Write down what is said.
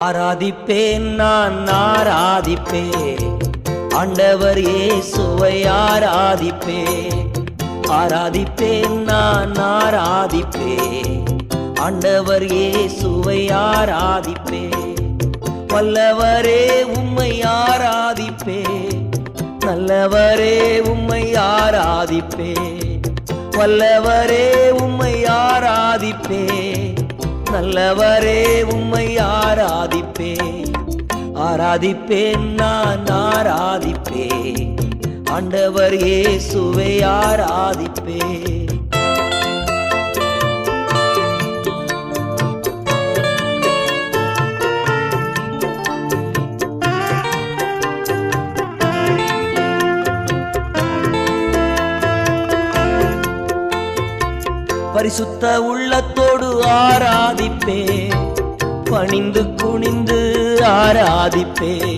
ஆராதிப்பேன் நான் ஆராதிப்பேன் ஆண்டவர் இயேசுவை ஆராதிப்பேன். ஆராதிப்பேன் நான் ஆராதிப்பேன் ஆண்டவர் இயேசுவை ஆராதிப்பேன். வல்லவரே உம்மை ஆராதிப்பேன், நல்லவரே உம்மை ஆராதிப்பேன். வல்லவரே உம்மை ஆராதிப்பேன், நல்லவரே உம்மை ஆராதிப்பேன். ஆராதிப்பேன் நான் ஆராதிப்பேன் ஆண்டவர் இயேசுவை ஆராதிப்பேன். பரிசுத்த உள்ளத்தோடு ஆராதிப்பேன், பணிந்து குனிந்து ஆராதிப்பேன்.